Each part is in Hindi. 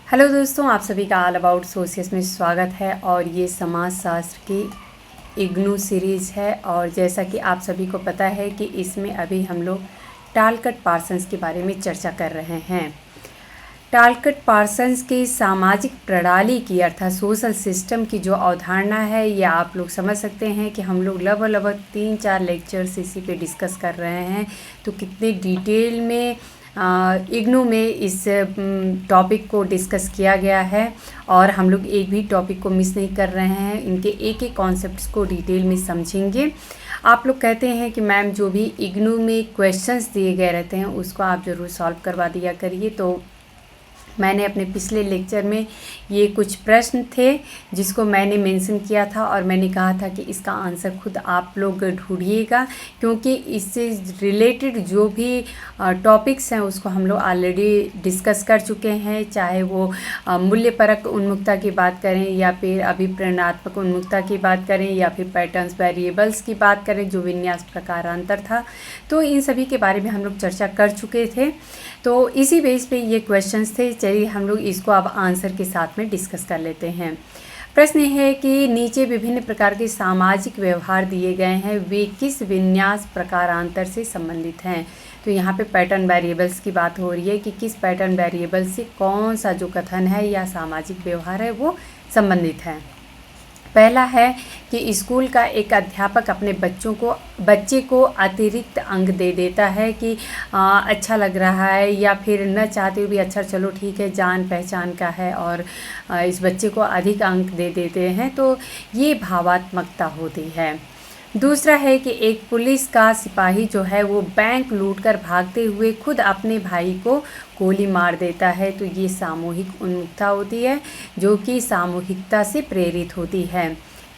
हेलो दोस्तों, आप सभी का ऑल अबाउट सोशियस में स्वागत है। और ये समाजशास्त्र की इग्नू सीरीज़ है। और जैसा कि आप सभी को पता है कि इसमें अभी हम लोग टालकट पार्सन्स के बारे में चर्चा कर रहे हैं। टालकट पार्सन्स की सामाजिक प्रणाली की अर्थात सोशल सिस्टम की जो अवधारणा है, ये आप लोग समझ सकते हैं कि हम लोग लगभग 3-4 लेक्चर्स इसी पे डिस्कस कर रहे हैं। तो कितने डिटेल में इग्नू में इस टॉपिक को डिस्कस किया गया है और हम लोग एक भी टॉपिक को मिस नहीं कर रहे हैं। इनके एक एक कॉन्सेप्ट्स को डिटेल में समझेंगे। आप लोग कहते हैं कि मैम जो भी इग्नू में क्वेश्चंस दिए गए रहते हैं उसको आप ज़रूर सॉल्व करवा दिया करिए। तो मैंने अपने पिछले लेक्चर में ये कुछ प्रश्न थे जिसको मैंने मेंशन किया था और मैंने कहा था कि इसका आंसर खुद आप लोग ढूंढिएगा, क्योंकि इससे रिलेटेड जो भी टॉपिक्स हैं उसको हम लोग ऑलरेडी डिस्कस कर चुके हैं। चाहे वो मूल्यपरक उन्मुखता की बात करें या फिर अभिप्रेरणात्मक उन्मुखता की बात करें या फिर पैटर्न्स वेरिएबल्स की बात करें जो विन्यास प्रकारांतर था, तो इन सभी के बारे में हम लोग चर्चा कर चुके थे। तो इसी बेस पे ये क्वेश्चंस थे। चलिए हम लोग इसको अब आंसर के साथ में डिस्कस कर लेते हैं। प्रश्न है कि नीचे विभिन्न प्रकार के सामाजिक व्यवहार दिए गए हैं, वे किस विन्यास प्रकारांतर से संबंधित हैं। तो यहाँ पे पैटर्न वेरिएबल्स की बात हो रही है कि किस पैटर्न वेरिएबल से कौन सा जो कथन है या सामाजिक व्यवहार है वो संबंधित है। पहला है कि स्कूल का एक अध्यापक अपने बच्चे को अतिरिक्त अंक दे देता है कि अच्छा लग रहा है, या फिर न चाहते हुए भी अच्छा चलो ठीक है जान पहचान का है और इस बच्चे को अधिक अंक दे देते हैं। तो ये भावात्मकता होती है। दूसरा है कि एक पुलिस का सिपाही जो है वो बैंक लूटकर भागते हुए खुद अपने भाई को गोली मार देता है। तो ये सामूहिक उन्मुखता होती है जो कि सामूहिकता से प्रेरित होती है।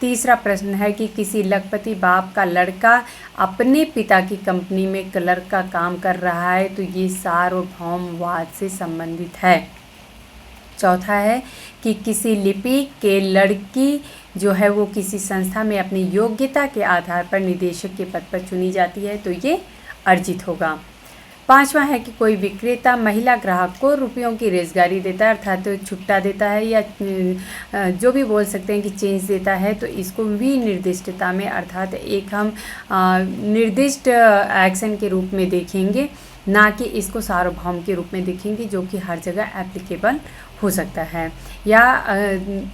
तीसरा प्रश्न है कि किसी लखपति बाप का लड़का अपने पिता की कंपनी में क्लर्क का काम कर रहा है। तो ये सार्वभौमवाद से संबंधित है। चौथा है कि किसी लिपिक के लड़की जो है वो किसी संस्था में अपनी योग्यता के आधार पर निदेशक के पद पर चुनी जाती है। तो ये अर्जित होगा। पांचवा है कि कोई विक्रेता महिला ग्राहक को रुपयों की रेजगारी देता है, अर्थात तो छुट्टा देता है या जो भी बोल सकते हैं कि चेंज देता है। तो इसको भी निर्दिष्टता में अर्थात एक हम निर्दिष्ट एक्शन के रूप में देखेंगे, ना कि इसको सार्वभौम के रूप में देखेंगे जो कि हर जगह एप्लीकेबल हो सकता है, या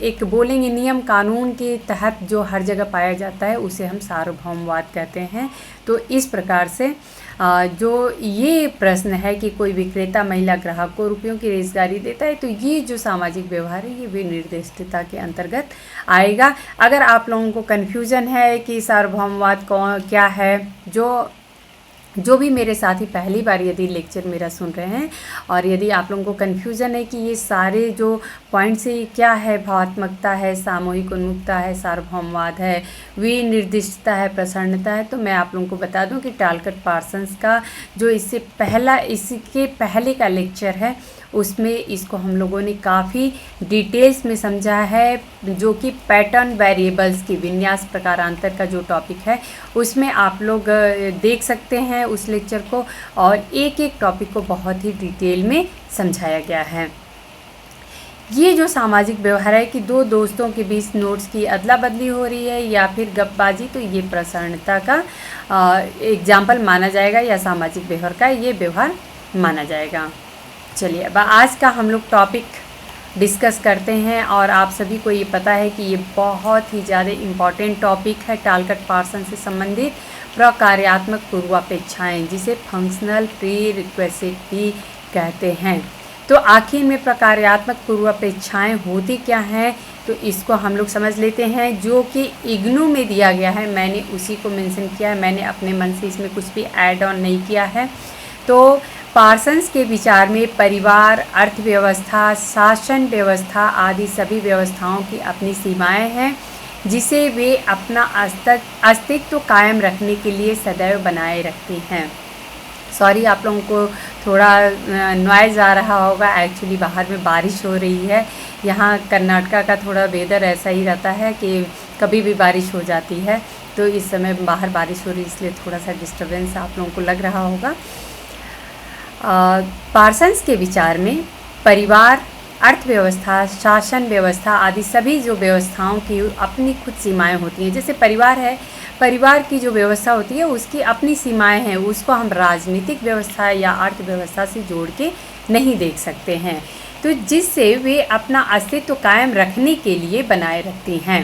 एक बोलेंगे नियम कानून के तहत जो हर जगह पाया जाता है उसे हम सार्वभौमवाद कहते हैं। तो इस प्रकार से जो ये प्रश्न है कि कोई विक्रेता महिला ग्राहक को रुपयों की रेजगारी देता है, तो ये जो सामाजिक व्यवहार है ये विनिर्दिष्टता के अंतर्गत आएगा। अगर आप लोगों को कन्फ्यूज़न है कि सार्वभौमवाद क्या है, जो भी मेरे साथी पहली बार यदि लेक्चर मेरा सुन रहे हैं और यदि आप लोगों को कन्फ्यूज़न है कि ये सारे जो पॉइंट्स है क्या है, भावात्मकता है, सामूहिक उन्मुखता है, सार्वभौमवाद है, विनिर्दिष्टता है, प्रसन्नता है, तो मैं आप लोगों को बता दूं कि टालकट पार्सन्स का जो इसके पहले का लेक्चर है उसमें इसको हम लोगों ने काफ़ी डिटेल्स में समझा है, जो कि पैटर्न वेरिएबल्स की विन्यास प्रकारांतर का जो टॉपिक है उसमें आप लोग देख सकते हैं उस लेक्चर को, और एक एक टॉपिक को बहुत ही डिटेल में समझाया गया है। ये जो सामाजिक व्यवहार है कि दो दोस्तों के बीच नोट्स की अदला बदली हो रही है या फिर गपबाजी, तो ये प्रसन्नता का एग्जाम्पल माना जाएगा या सामाजिक व्यवहार का ये व्यवहार माना जाएगा। चलिए अब आज का हम लोग टॉपिक डिस्कस करते हैं। और आप सभी को ये पता है कि ये बहुत ही ज़्यादा इम्पॉर्टेंट टॉपिक है टालकट पार्सन से संबंधित प्रकार्यात्मक पूर्वापेक्षाएं, जिसे फंक्शनल प्री रिक्वेसिट भी कहते हैं। तो आखिर में प्रकार्यात्मक पूर्वापेक्षाएं होती क्या हैं, तो इसको हम लोग समझ लेते हैं, जो कि इग्नू में दिया गया है। मैंने उसी को मेंशन किया है, मैंने अपने मन से इसमें कुछ भी ऐड ऑन नहीं किया है। तो पार्सन्स के विचार में परिवार, अर्थव्यवस्था, शासन व्यवस्था आदि सभी व्यवस्थाओं की अपनी सीमाएं हैं, जिसे वे अपना अस्तित्व कायम रखने के लिए सदैव बनाए रखती हैं। सॉरी, आप लोगों को थोड़ा नॉइज़ आ रहा होगा, एक्चुअली बाहर में बारिश हो रही है। यहाँ कर्नाटका का थोड़ा वेदर ऐसा ही रहता है कि कभी भी बारिश हो जाती है, तो इस समय बाहर बारिश हो रही है, इसलिए थोड़ा सा डिस्टर्बेंस आप लोगों को लग रहा होगा। पार्सन्स के विचार में परिवार, अर्थव्यवस्था, शासन व्यवस्था आदि सभी जो व्यवस्थाओं की अपनी खुद सीमाएं होती हैं। जैसे परिवार है, परिवार की जो व्यवस्था होती है उसकी अपनी सीमाएं हैं, उसको हम राजनीतिक व्यवस्था या अर्थव्यवस्था से जोड़ के नहीं देख सकते हैं, तो जिससे वे अपना अस्तित्व कायम रखने के लिए बनाए रखती हैं।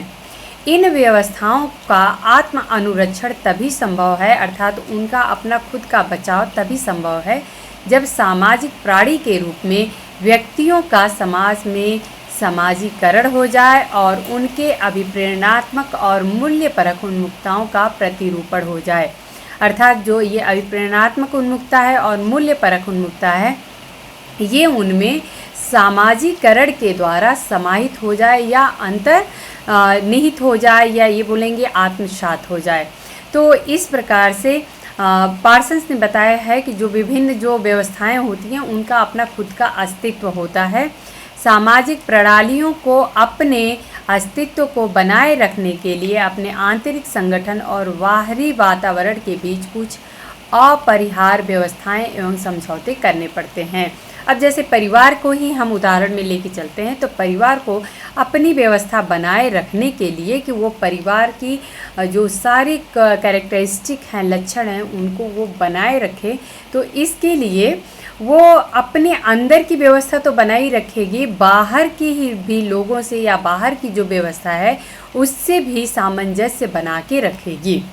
इन व्यवस्थाओं का आत्म अनुरक्षण तभी संभव है, अर्थात उनका अपना खुद का बचाव तभी संभव है जब सामाजिक प्राणी के रूप में व्यक्तियों का समाज में समाजीकरण हो जाए और उनके अभिप्रेरणात्मक और मूल्यपरक उन्मुखताओं का प्रतिरूपण हो जाए। अर्थात जो ये अभिप्रेरणात्मक उन्मुखता है और मूल्यपरक उन्मुखता है, ये उनमें सामाजीकरण के द्वारा समाहित हो जाए या अंतर निहित हो जाए, या ये बोलेंगे आत्मसात हो जाए। तो इस प्रकार से पार्सन्स ने बताया है कि जो विभिन्न जो व्यवस्थाएं होती हैं उनका अपना खुद का अस्तित्व होता है। सामाजिक प्रणालियों को अपने अस्तित्व को बनाए रखने के लिए अपने आंतरिक संगठन और बाहरी वातावरण के बीच कुछ अपरिहार्य व्यवस्थाएं एवं समझौते करने पड़ते हैं। अब जैसे परिवार को ही हम उदाहरण में लेके चलते हैं, तो परिवार को अपनी व्यवस्था बनाए रखने के लिए कि वो परिवार की जो सारी कैरेक्टरिस्टिक हैं, लक्षण हैं, उनको वो बनाए रखे, तो इसके लिए वो अपने अंदर की व्यवस्था तो बनाई रखेगी, बाहर की ही भी लोगों से या बाहर की जो व्यवस्था है उससे भी सामंजस्य बना के रखेगी।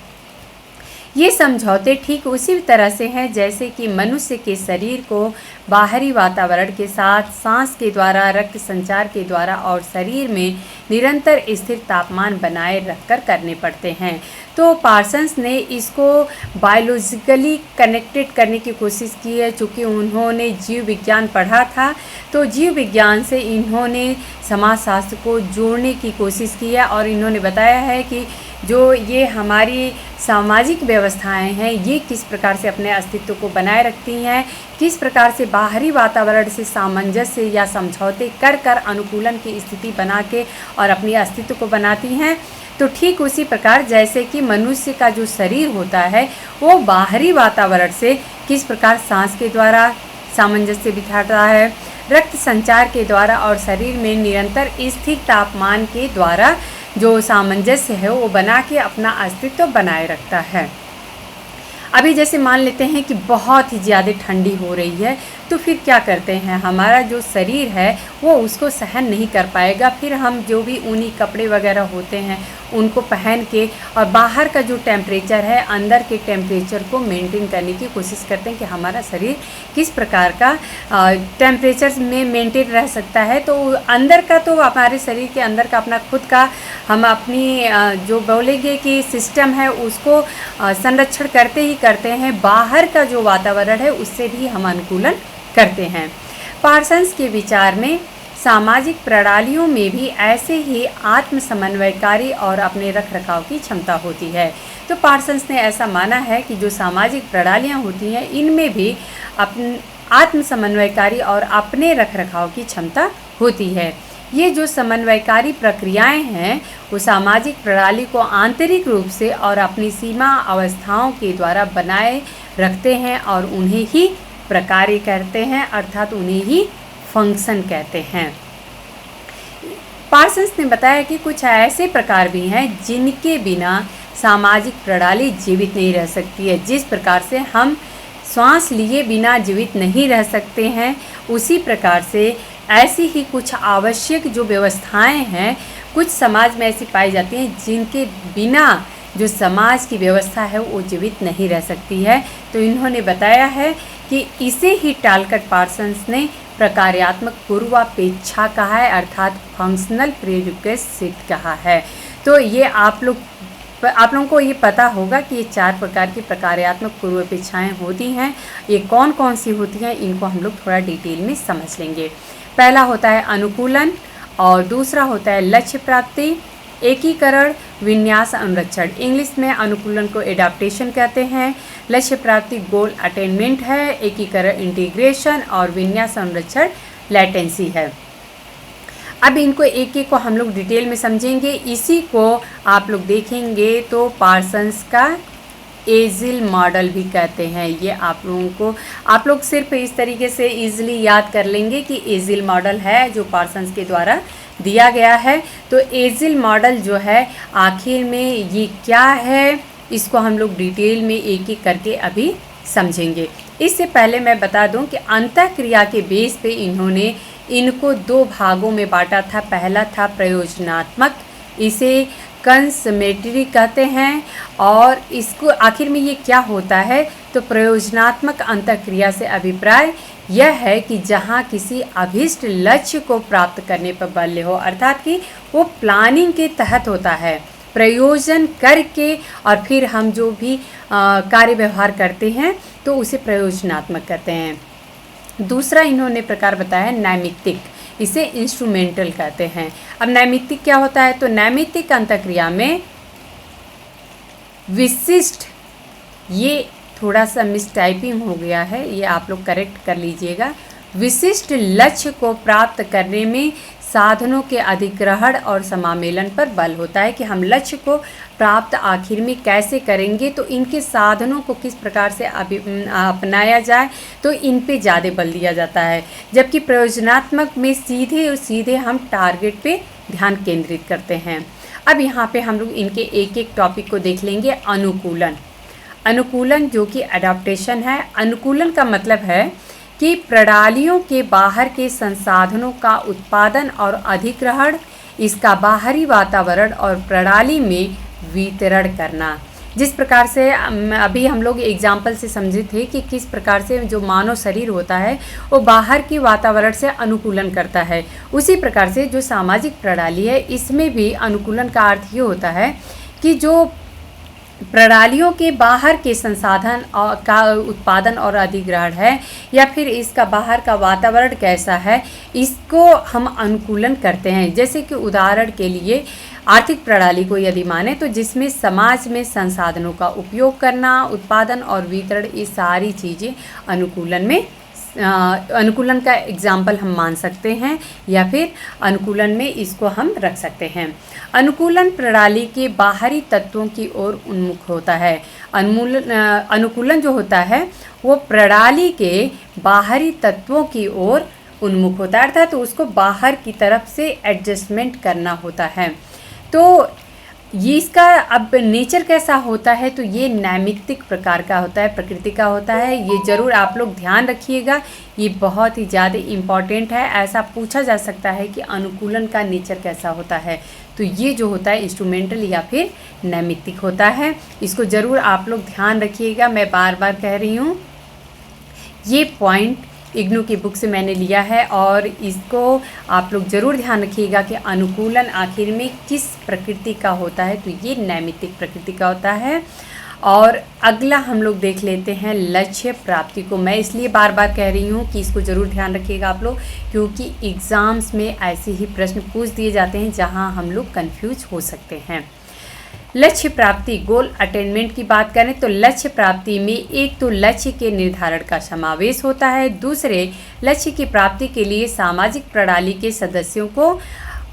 ये समझौते ठीक उसी तरह से हैं जैसे कि मनुष्य के शरीर को बाहरी वातावरण के साथ सांस के द्वारा, रक्त संचार के द्वारा और शरीर में निरंतर स्थिर तापमान बनाए रखकर करने पड़ते हैं। तो पार्सन्स ने इसको बायोलॉजिकली कनेक्टेड करने की कोशिश की है। चूँकि उन्होंने जीव विज्ञान पढ़ा था, तो जीव विज्ञान से इन्होंने समाजशास्त्र को जोड़ने की कोशिश की है और इन्होंने बताया है कि जो ये हमारी सामाजिक व्यवस्थाएं हैं ये किस प्रकार से अपने अस्तित्व को बनाए रखती हैं, किस प्रकार से बाहरी वातावरण से सामंजस्य या समझौते कर कर अनुकूलन की स्थिति बना के और अपने अस्तित्व को बनाती हैं। तो ठीक उसी प्रकार जैसे कि मनुष्य का जो शरीर होता है वो बाहरी वातावरण से किस प्रकार सांस के द्वारा सामंजस्य बिठाता है, रक्त संचार के द्वारा और शरीर में निरंतर स्थिर तापमान के द्वारा जो सामंजस्य है वो बना के अपना अस्तित्व बनाए रखता है। अभी जैसे मान लेते हैं कि बहुत ही ज़्यादा ठंडी हो रही है, तो फिर क्या करते हैं, हमारा जो शरीर है वो उसको सहन नहीं कर पाएगा। फिर हम जो भी ऊनी कपड़े वगैरह होते हैं उनको पहन के और बाहर का जो टेम्परेचर है अंदर के टेम्परेचर को मेंटेन करने की कोशिश करते हैं कि हमारा शरीर किस प्रकार का टेम्परेचर में मेंटेन रह सकता है। तो अंदर का तो हमारे शरीर के अंदर का अपना खुद का हम अपनी जो बोलेंगे कि सिस्टम है उसको संरक्षण करते ही करते हैं, बाहर का जो वातावरण है उससे भी हम अनुकूलन करते हैं। पार्सन्स के विचार में सामाजिक प्रणालियों में भी ऐसे ही आत्म समन्वयकारी और अपने रख रखाव की क्षमता होती है। तो पार्सन्स ने ऐसा माना है कि जो सामाजिक प्रणालियां होती हैं इनमें भी आत्म समन्वयकारी और अपने रख रखाव की क्षमता होती है। ये जो समन्वयकारी प्रक्रियाएं हैं वो सामाजिक प्रणाली को आंतरिक रूप से और अपनी सीमा अवस्थाओं के द्वारा बनाए रखते हैं और उन्हें ही प्रकार्य कहते हैं, अर्थात उन्हें ही फंक्शन कहते हैं। पार्सन्स ने बताया कि कुछ ऐसे प्रकार भी हैं जिनके बिना सामाजिक प्रणाली जीवित नहीं रह सकती है। जिस प्रकार से हम श्वास लिए बिना जीवित नहीं रह सकते हैं, उसी प्रकार से ऐसी ही कुछ आवश्यक जो व्यवस्थाएं हैं कुछ समाज में ऐसी पाई जाती हैं जिनके बिना जो समाज की व्यवस्था है वो जीवित नहीं रह सकती है। तो इन्होंने बताया है कि इसे ही टालकट पार्सन्स ने प्रकार्यात्मक पूर्वापेक्षा कहा है, अर्थात फंक्शनल प्रीरिक्विजिट कहा है। तो ये आप लोगों को ये पता होगा कि ये 4 प्रकार की प्रकार्यात्मक पूर्वापेक्षाएं होती हैं। ये कौन कौन सी होती हैं इनको हम लोग थोड़ा डिटेल में समझ लेंगे। पहला होता है अनुकूलन और दूसरा होता है लक्ष्य प्राप्ति, एकीकरण, विन्यास, अनुरक्षण। इंग्लिश में अनुकूलन को एडाप्टेशन कहते हैं, लक्ष्य प्राप्ति गोल अटेनमेंट है, एकीकरण इंटीग्रेशन और विन्यास अनुरक्षण लेटेंसी है। अब इनको एक एक को हम लोग डिटेल में समझेंगे। इसी को आप लोग देखेंगे तो पार्सन्स का एजिल मॉडल भी कहते हैं। ये आप लोग सिर्फ इस तरीके से इजीली याद कर लेंगे कि एजिल मॉडल है जो पार्सन्स के द्वारा दिया गया है। तो एजिल मॉडल जो है आखिर में ये क्या है, इसको हम लोग डिटेल में एक एक करके अभी समझेंगे। इससे पहले मैं बता दूं कि अंतःक्रिया के बेस पे इन्होंने इनको 2 भागों में बांटा था। पहला था प्रयोजनात्मक, इसे कंसमेटरी कहते हैं। और इसको आखिर में ये क्या होता है, तो प्रयोजनात्मक अंतःक्रिया से अभिप्राय यह है कि जहाँ किसी अभिष्ट लक्ष्य को प्राप्त करने पर बल हो, अर्थात कि वो प्लानिंग के तहत होता है, प्रयोजन करके और फिर हम जो भी कार्य व्यवहार करते हैं तो उसे प्रयोजनात्मक कहते हैं। दूसरा इन्होंने प्रकार बताया है नैमित्तिक, इसे इंस्ट्रूमेंटल कहते हैं। अब नैमित्तिक क्या होता है, तो नैमित्तिक अंतःक्रिया में विशिष्ट, ये थोड़ा सा मिस टाइपिंग हो गया है, ये आप लोग करेक्ट कर लीजिएगा। विशिष्ट लक्ष्य को प्राप्त करने में साधनों के अधिग्रहण और समामेलन पर बल होता है कि हम लक्ष्य को प्राप्त आखिर में कैसे करेंगे, तो इनके साधनों को किस प्रकार से अपनाया जाए, तो इन पे ज़्यादा बल दिया जाता है। जबकि प्रयोजनात्मक में सीधे और सीधे हम टारगेट पे ध्यान केंद्रित करते हैं। अब यहाँ पे हम लोग इनके एक एक टॉपिक को देख लेंगे। अनुकूलन, अनुकूलन जो कि अडॉप्टेशन है। अनुकूलन का मतलब है कि प्रणालियों के बाहर के संसाधनों का उत्पादन और अधिग्रहण, इसका बाहरी वातावरण और प्रणाली में वितरण करना। जिस प्रकार से अभी हम लोग एग्जाम्पल से समझे थे कि किस प्रकार से जो मानव शरीर होता है वो बाहर के वातावरण से अनुकूलन करता है, उसी प्रकार से जो सामाजिक प्रणाली है इसमें भी अनुकूलन का अर्थ ये होता है कि जो प्रणालियों के बाहर के संसाधन का उत्पादन और अधिग्रहण है या फिर इसका बाहर का वातावरण कैसा है, इसको हम अनुकूलन करते हैं। जैसे कि उदाहरण के लिए आर्थिक प्रणाली को यदि माने तो जिसमें समाज में संसाधनों का उपयोग करना, उत्पादन और वितरण, ये सारी चीज़ें अनुकूलन का एग्जाम्पल हम मान सकते हैं या फिर अनुकूलन में इसको हम रख सकते हैं। अनुकूलन प्रणाली के बाहरी तत्वों की ओर उन्मुख होता है। अनुकूलन जो होता है वो प्रणाली के बाहरी तत्वों की ओर उन्मुख होता है, अर्थात तो उसको बाहर की तरफ से एडजस्टमेंट करना होता है। तो ये इसका अब नेचर कैसा होता है, तो ये नैमित्तिक प्रकार का होता है, प्रकृति का होता है। ये ज़रूर आप लोग ध्यान रखिएगा, ये बहुत ही ज़्यादा इम्पॉर्टेंट है। ऐसा पूछा जा सकता है कि अनुकूलन का नेचर कैसा होता है, तो ये जो होता है इंस्ट्रूमेंटल या फिर नैमित्तिक होता है। इसको ज़रूर आप लोग ध्यान रखिएगा, मैं बार बार कह रही हूँ। ये पॉइंट इग्नू की बुक से मैंने लिया है और इसको आप लोग ज़रूर ध्यान रखिएगा कि अनुकूलन आखिर में किस प्रकृति का होता है, तो ये नैमित्तिक प्रकृति का होता है। और अगला हम लोग देख लेते हैं लक्ष्य प्राप्ति को। मैं इसलिए बार बार कह रही हूँ कि इसको ज़रूर ध्यान रखिएगा आप लोग, क्योंकि एग्ज़ाम्स में ऐसे ही प्रश्न पूछ दिए जाते हैं जहाँ हम लोग कन्फ्यूज हो सकते हैं। लक्ष्य प्राप्ति, गोल अटेनमेंट की बात करें तो लक्ष्य प्राप्ति में एक तो लक्ष्य के निर्धारण का समावेश होता है, दूसरे लक्ष्य की प्राप्ति के लिए सामाजिक प्रणाली के सदस्यों को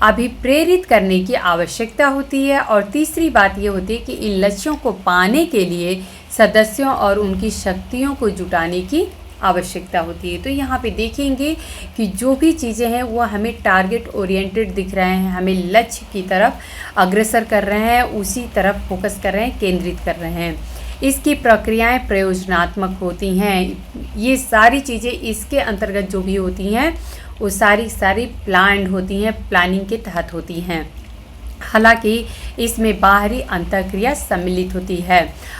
अभिप्रेरित करने की आवश्यकता होती है, और तीसरी बात ये होती है कि इन लक्ष्यों को पाने के लिए सदस्यों और उनकी शक्तियों को जुटाने की आवश्यकता होती है। तो यहाँ पे देखेंगे कि जो भी चीज़ें हैं वो हमें टारगेट ओरिएंटेड दिख रहे हैं, हमें लक्ष्य की तरफ अग्रसर कर रहे हैं, उसी तरफ फोकस कर रहे हैं, केंद्रित कर रहे हैं। इसकी प्रक्रियाएं प्रयोजनात्मक होती हैं। ये सारी चीज़ें इसके अंतर्गत जो भी होती हैं वो सारी प्लान्ड होती हैं, प्लानिंग के तहत होती हैं। हालांकि इसमें बाहरी अंतःक्रिया सम्मिलित होती है।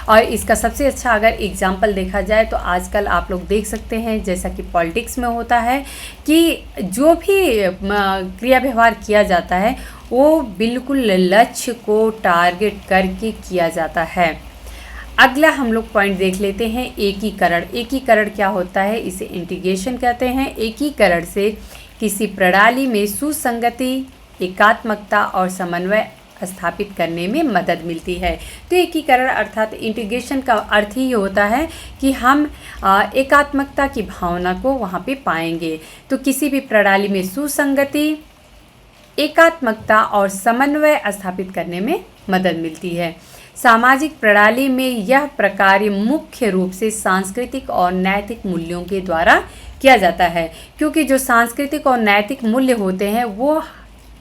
और इसका सबसे अच्छा अगर एग्जाम्पल देखा जाए तो आजकल आप लोग देख सकते हैं, जैसा कि पॉलिटिक्स में होता है कि जो भी क्रिया व्यवहार किया जाता है वो बिल्कुल लक्ष्य को टारगेट करके किया जाता है। अगला हम लोग पॉइंट देख लेते हैं एकीकरण। एकीकरण क्या होता है, इसे इंटीग्रेशन कहते हैं। एकीकरण से किसी प्रणाली में सुसंगति, एकात्मकता और समन्वय स्थापित करने में मदद मिलती है। तो एकीकरण अर्थात इंटीग्रेशन का अर्थ ही होता है कि हम एकात्मकता की भावना को वहाँ पे पाएंगे। तो किसी भी प्रणाली में सुसंगति, एकात्मकता और समन्वय स्थापित करने में मदद मिलती है। सामाजिक प्रणाली में यह प्रकार्य मुख्य रूप से सांस्कृतिक और नैतिक मूल्यों के द्वारा किया जाता है, क्योंकि जो सांस्कृतिक और नैतिक मूल्य होते हैं वो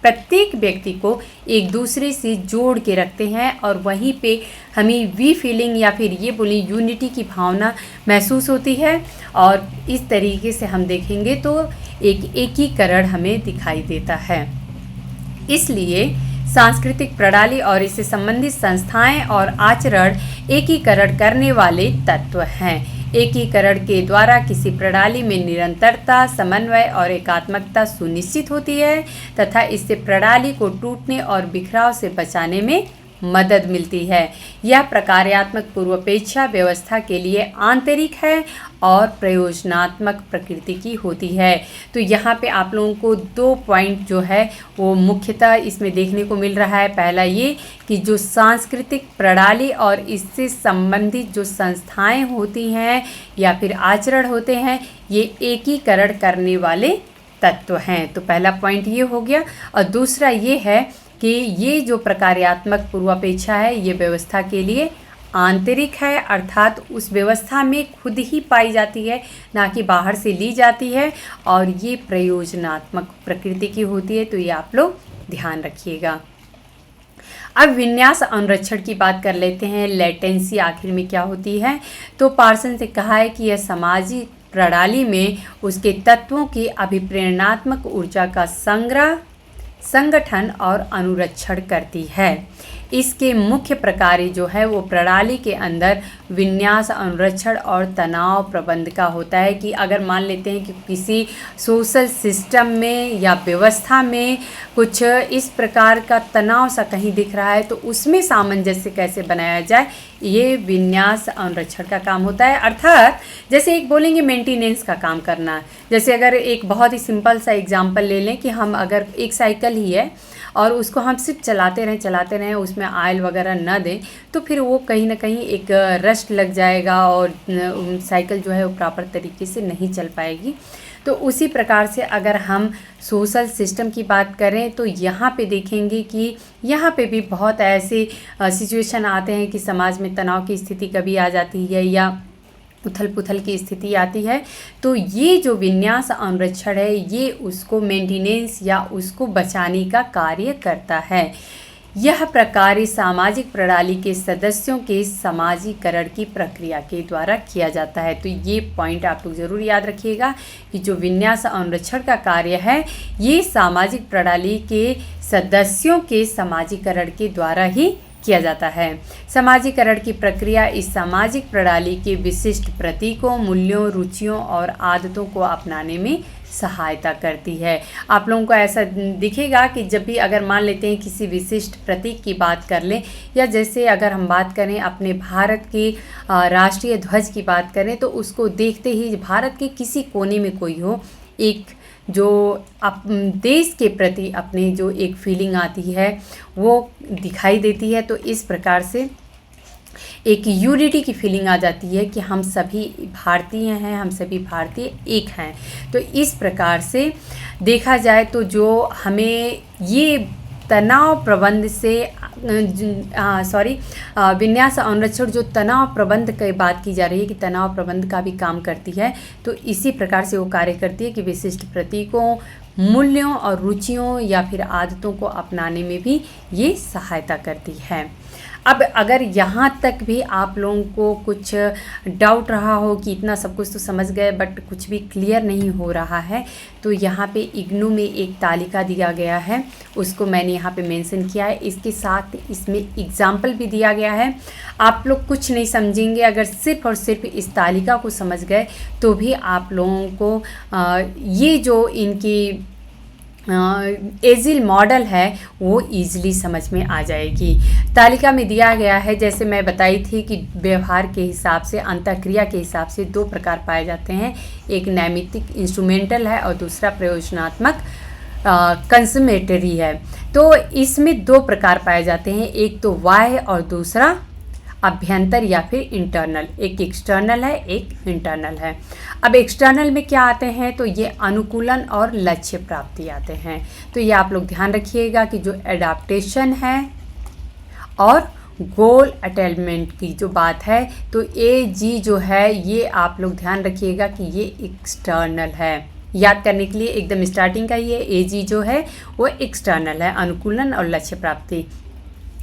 प्रत्येक व्यक्ति को एक दूसरे से जोड़ के रखते हैं और वहीं पे हमें वी फीलिंग या फिर ये बोली यूनिटी की भावना महसूस होती है। और इस तरीके से हम देखेंगे तो एक एकीकरण हमें दिखाई देता है। इसलिए सांस्कृतिक प्रणाली और इससे संबंधित संस्थाएं और आचरण एकीकरण करने वाले तत्व हैं। एकीकरण के द्वारा किसी प्रणाली में निरंतरता, समन्वय और एकात्मकता सुनिश्चित होती है तथा इससे प्रणाली को टूटने और बिखराव से बचाने में मदद मिलती है। यह प्रकार्यात्मक पूर्वापेक्षा व्यवस्था के लिए आंतरिक है और प्रयोजनात्मक प्रकृति की होती है। तो यहाँ पे आप लोगों को 2 पॉइंट जो है वो मुख्यतः इसमें देखने को मिल रहा है। पहला ये कि जो सांस्कृतिक प्रणाली और इससे संबंधित जो संस्थाएं होती हैं या फिर आचरण होते हैं, ये एकीकरण करने वाले तत्व हैं। तो पहला पॉइंट ये हो गया। और दूसरा ये है कि ये जो प्रकार्यात्मक पूर्वापेक्षा है ये व्यवस्था के लिए आंतरिक है, अर्थात उस व्यवस्था में खुद ही पाई जाती है, ना कि बाहर से ली जाती है, और ये प्रयोजनात्मक प्रकृति की होती है। तो ये आप लोग ध्यान रखिएगा। अब विन्यास अनुरक्षण की बात कर लेते हैं। लेटेंसी आखिर में क्या होती है? तो पार्सन से कहा है कि यह सामाजिक प्रणाली में उसके तत्वों की अभिप्रेरणात्मक ऊर्जा का संग्रह, संगठन और अनुरक्षण करती है। इसके मुख्य प्रकार जो है वो प्रणाली के अंदर विन्यास, अनुरक्षण और तनाव प्रबंध का होता है। कि अगर मान लेते हैं कि किसी सोशल सिस्टम में या व्यवस्था में कुछ इस प्रकार का तनाव सा कहीं दिख रहा है तो उसमें सामंजस्य कैसे बनाया जाए, ये विन्यास अनुरक्षण का काम होता है। अर्थात जैसे एक बोलेंगे मेंटेनेंस का काम करना। जैसे अगर एक बहुत ही सिंपल सा एग्जांपल ले लें कि हम अगर एक साइकिल ही है और उसको हम सिर्फ चलाते रहें, उसमें ऑयल वगैरह न दें, तो फिर वो कहीं ना कहीं एक रस्ट लग जाएगा और साइकिल जो है वो प्रॉपर तरीके से नहीं चल पाएगी। तो उसी प्रकार से अगर हम सोशल सिस्टम की बात करें तो यहाँ पे देखेंगे कि यहाँ पे भी बहुत ऐसे सिचुएशन आते हैं कि समाज में तनाव की स्थिति कभी आ जाती है या उथल पुथल की स्थिति आती है। तो ये जो विन्यास अनुरक्षण है ये उसको मेंटेनेंस या उसको बचाने का कार्य करता है। यह प्रकार सामाजिक प्रणाली के सदस्यों के समाजीकरण की प्रक्रिया के द्वारा किया जाता है। तो ये पॉइंट आप लोग ज़रूर याद रखिएगा कि जो विन्यास अनुरक्षण का कार्य है ये सामाजिक प्रणाली के सदस्यों के समाजीकरण के द्वारा ही किया जाता है। समाजीकरण की प्रक्रिया इस सामाजिक प्रणाली के विशिष्ट प्रतीकों, मूल्यों, रुचियों और आदतों को अपनाने में सहायता करती है। आप लोगों को ऐसा दिखेगा कि जब भी अगर मान लेते हैं किसी विशिष्ट प्रतीक की बात कर लें, या जैसे अगर हम बात करें अपने भारत के राष्ट्रीय ध्वज की बात करें, तो उसको देखते ही भारत के किसी कोने में कोई हो, एक जो देश के प्रति अपने जो एक फीलिंग आती है वो दिखाई देती है। तो इस प्रकार से एक यूनिटी की फीलिंग आ जाती है कि हम सभी भारतीय हैं, हम सभी भारतीय एक हैं। तो इस प्रकार से देखा जाए तो जो हमें ये तनाव प्रबंध से विन्यास अनुरक्षण जो तनाव प्रबंध की बात की जा रही है कि तनाव प्रबंध का भी काम करती है, तो इसी प्रकार से वो कार्य करती है कि विशिष्ट प्रतीकों, मूल्यों और रुचियों या फिर आदतों को अपनाने में भी ये सहायता करती है। अब अगर यहाँ तक भी आप लोगों को कुछ डाउट रहा हो कि इतना सब कुछ तो समझ गए बट कुछ भी क्लियर नहीं हो रहा है, तो यहाँ पे इग्नू में एक तालिका दिया गया है, उसको मैंने यहाँ पे मेंशन किया है। इसके साथ इसमें एग्जाम्पल भी दिया गया है। आप लोग कुछ नहीं समझेंगे, अगर सिर्फ और सिर्फ इस तालिका को समझ गए तो भी आप लोगों को ये जो इनकी एजिल मॉडल है वो ईजिली समझ में आ जाएगी। तालिका में दिया गया है, जैसे मैं बताई थी कि व्यवहार के हिसाब से, अंतःक्रिया के हिसाब से 2 प्रकार पाए जाते हैं। एक नैमित्तिक इंस्ट्रूमेंटल है और दूसरा प्रयोजनात्मक कंसमेटरी है। तो इसमें 2 प्रकार पाए जाते हैं, एक तो बाह्य और दूसरा अभ्यंतर या फिर इंटरनल। एक एक्सटर्नल है, एक इंटरनल है। अब एक्सटर्नल में क्या आते हैं, तो ये अनुकूलन और लक्ष्य प्राप्ति आते हैं। तो ये आप लोग ध्यान रखिएगा कि जो एडाप्टेशन है और गोल अटेनमेंट की जो बात है, तो AG जो है ये आप लोग ध्यान रखिएगा कि ये एक्सटर्नल है। याद करने के लिए एकदम स्टार्टिंग का ये AG जो है वो एक्सटर्नल है, अनुकूलन और लक्ष्य प्राप्ति।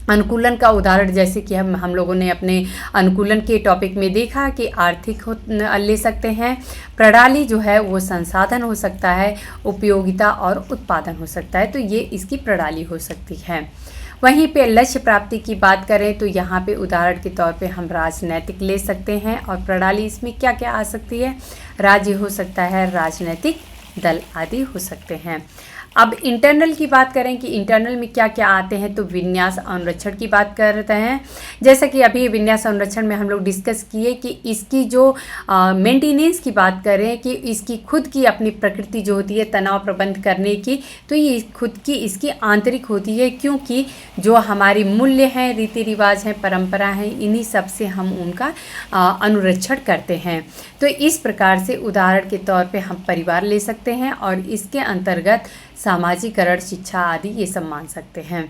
अनुकूलन का उदाहरण जैसे कि हम लोगों ने अपने अनुकूलन के टॉपिक में देखा कि आर्थिक ले सकते हैं, प्रणाली जो है वो संसाधन हो सकता है, उपयोगिता और उत्पादन हो सकता है, तो ये इसकी प्रणाली हो सकती है। वहीं पे लक्ष्य प्राप्ति की बात करें तो यहाँ पे उदाहरण के तौर पे हम राजनैतिक ले सकते हैं, और प्रणाली इसमें क्या क्या आ सकती है, राज्य हो सकता है, राजनीतिक दल आदि हो सकते हैं। अब इंटरनल की बात करें कि इंटरनल में क्या क्या आते हैं, तो विन्यास अनुरक्षण की बात करते हैं। जैसा कि अभी विन्यास अनुरक्षण में हम लोग डिस्कस किए कि इसकी जो मेंटेनेंस की बात करें कि इसकी खुद की अपनी प्रकृति जो होती है तनाव प्रबंध करने की, तो ये खुद की इसकी आंतरिक होती है, क्योंकि जो हमारी मूल्य हैं, रीति रिवाज हैं, परंपरा हैं, इन्हीं सब से हम उनका अनुरक्षण करते हैं। तो इस प्रकार से उदाहरण के तौर पे हम परिवार ले सकते हैं, और इसके अंतर्गत सामाजिकरण, शिक्षा आदि ये सब मान सकते हैं।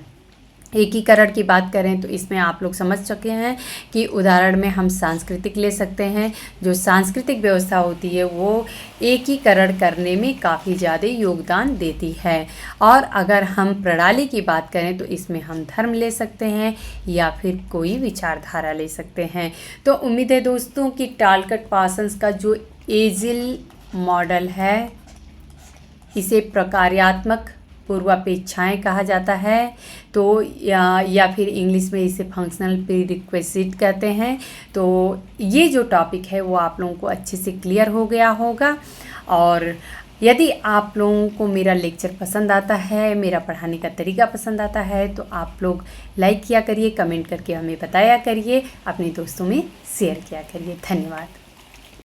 एकीकरण की बात करें तो इसमें आप लोग समझ चुके हैं कि उदाहरण में हम सांस्कृतिक ले सकते हैं। जो सांस्कृतिक व्यवस्था होती है वो एकीकरण करने में काफ़ी ज़्यादा योगदान देती है। और अगर हम प्रणाली की बात करें तो इसमें हम धर्म ले सकते हैं या फिर कोई विचारधारा ले सकते हैं। तो उम्मीद है दोस्तों कि टालकट पार्सन्स का जो एजिल मॉडल है, इसे प्रकार्यात्मक पूर्वापेक्षाएं कहा जाता है, तो या फिर इंग्लिश में इसे फंक्शनल प्रीरिक्विजिट कहते हैं। तो ये जो टॉपिक है वो आप लोगों को अच्छे से क्लियर हो गया होगा। और यदि आप लोगों को मेरा लेक्चर पसंद आता है, मेरा पढ़ाने का तरीका पसंद आता है, तो आप लोग लाइक किया करिए, कमेंट करके हमें बताया करिए, अपने दोस्तों में शेयर किया करिए। धन्यवाद।